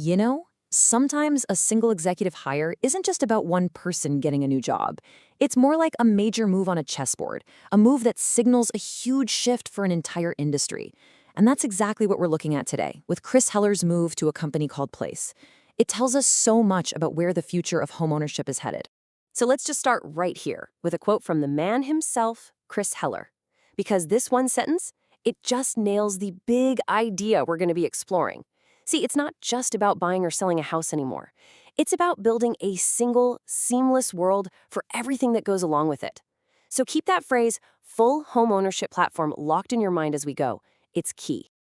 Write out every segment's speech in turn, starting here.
You know, sometimes a single executive hire isn't just about one person getting a new job. It's more like a major move on a chessboard, a move that signals a huge shift for an entire industry. And that's exactly what we're looking at today with Chris Heller's move to a company called Place. It tells us so much about where the future of homeownership is headed. So let's just start right here with a quote from the man himself, Chris Heller. Because this one sentence, it just nails the big idea we're going to be exploring. See, it's not just about buying or selling a house anymore. It's about building a single, seamless world for everything that goes along with it. So keep that phrase, full home ownership platform, locked in your mind as we go. It's key.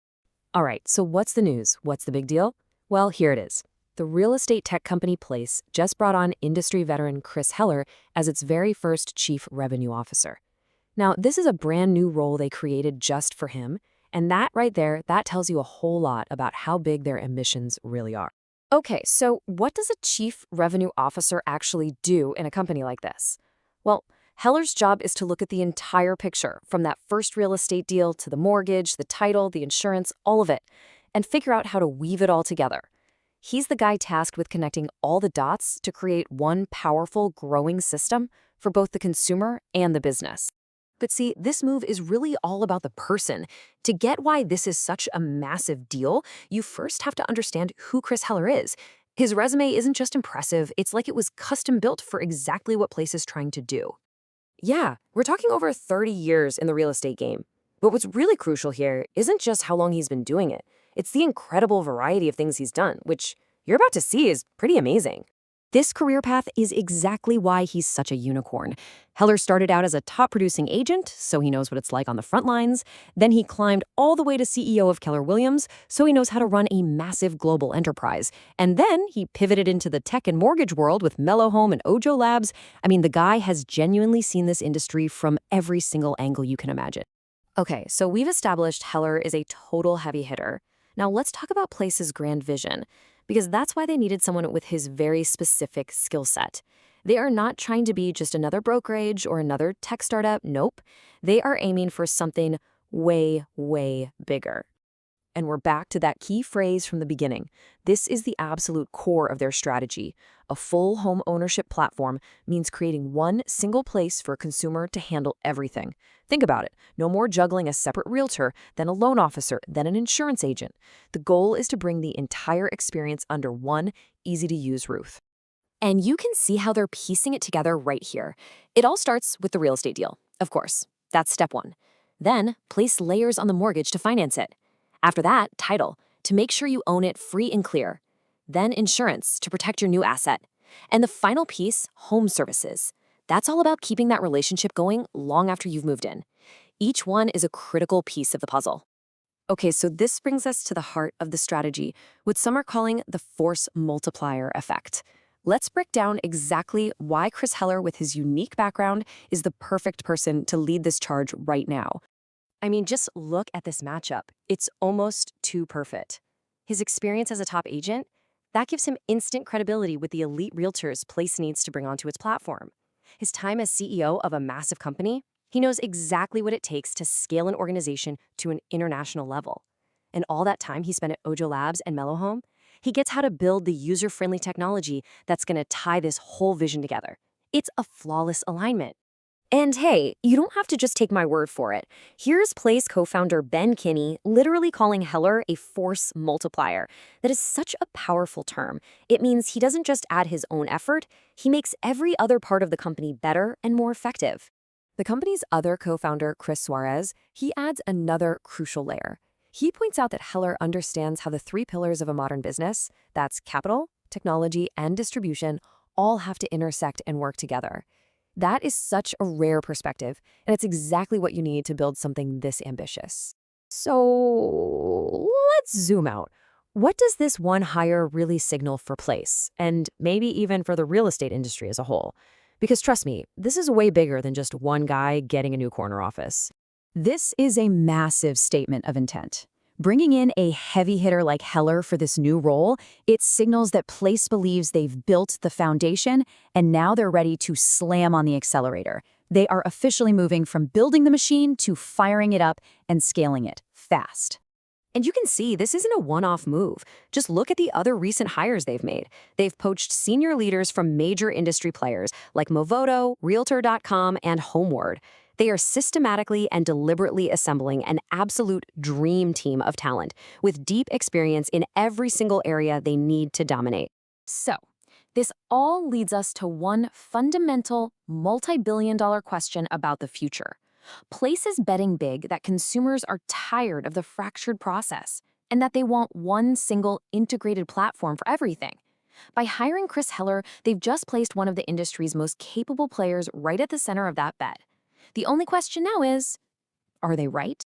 All right, so what's the news? What's the big deal? Well, here it is. The real estate tech company Place just brought on industry veteran Chris Heller as its very first chief revenue officer. Now, this is a brand new role they created just for him, and that right there, that tells you a whole lot about how big their ambitions really are. Okay, so what does a chief revenue officer actually do in a company like this? Well, Heller's job is to look at the entire picture, from that first real estate deal to the mortgage, the title, the insurance, all of it, and figure out how to weave it all together. He's the guy tasked with connecting all the dots to create one powerful, growing system for both the consumer and the business. But see, this move is really all about the person. To get why this is such a massive deal, you first have to understand who Chris Heller is. His resume isn't just impressive, it's like it was custom built for exactly what Place is trying to do. Yeah, we're talking over 30 years in the real estate game. But what's really crucial here isn't just how long he's been doing it. It's the incredible variety of things he's done, which you're about to see is pretty amazing. This career path is exactly why he's such a unicorn. Heller started out as a top-producing agent, so he knows what it's like on the front lines. Then he climbed all the way to CEO of Keller Williams, so he knows how to run a massive global enterprise. And then he pivoted into the tech and mortgage world with Mellow Home and Ojo Labs. I mean, the guy has genuinely seen this industry from every single angle you can imagine. Okay, so we've established Heller is a total heavy hitter. Now let's talk about Place's grand vision, because that's why they needed someone with his very specific skill set. They are not trying to be just another brokerage or another tech startup. Nope. They are aiming for something way, way bigger. And we're back to that key phrase from the beginning. This is the absolute core of their strategy. A full home ownership platform means creating one single place for a consumer to handle everything. Think about it. No more juggling a separate realtor, then a loan officer, then an insurance agent. The goal is to bring the entire experience under one easy-to-use roof. And you can see how they're piecing it together right here. It all starts with the real estate deal, of course. That's step one. Then, place layers on the mortgage to finance it. After that, title, to make sure you own it free and clear. Then insurance, to protect your new asset. And the final piece, home services. That's all about keeping that relationship going long after you've moved in. Each one is a critical piece of the puzzle. Okay, so this brings us to the heart of the strategy, what some are calling the force multiplier effect. Let's break down exactly why Chris Heller, with his unique background, is the perfect person to lead this charge right now. I mean, just look at this matchup. It's almost too perfect. His experience as a top agent, that gives him instant credibility with the elite realtors Place needs to bring onto its platform. His time as CEO of a massive company, he knows exactly what it takes to scale an organization to an international level. And all that time he spent at Ojo Labs and Mellow Home, he gets how to build the user-friendly technology that's going to tie this whole vision together. It's a flawless alignment. And hey, you don't have to just take my word for it. Here's Place co-founder Ben Kinney literally calling Heller a force multiplier. That is such a powerful term. It means he doesn't just add his own effort, he makes every other part of the company better and more effective. The company's other co-founder, Chris Suarez, he adds another crucial layer. He points out that Heller understands how the three pillars of a modern business, that's capital, technology, and distribution, all have to intersect and work together. That is such a rare perspective, and it's exactly what you need to build something this ambitious. So let's zoom out. What does this one hire really signal for Place, and maybe even for the real estate industry as a whole? Because trust me, this is way bigger than just one guy getting a new corner office. This is a massive statement of intent. Bringing in a heavy hitter like Heller for this new role, it signals that Place believes they've built the foundation and now they're ready to slam on the accelerator. They are officially moving from building the machine to firing it up and scaling it fast. And you can see this isn't a one-off move. Just look at the other recent hires they've made. They've poached senior leaders from major industry players like Movoto, Realtor.com, and Homeward. They are systematically and deliberately assembling an absolute dream team of talent with deep experience in every single area they need to dominate. So, this all leads us to one fundamental, multi-billion-dollar question about the future. Places betting big that consumers are tired of the fractured process and that they want one single integrated platform for everything. By hiring Chris Heller, they've just placed one of the industry's most capable players right at the center of that bet. The only question now is, are they right?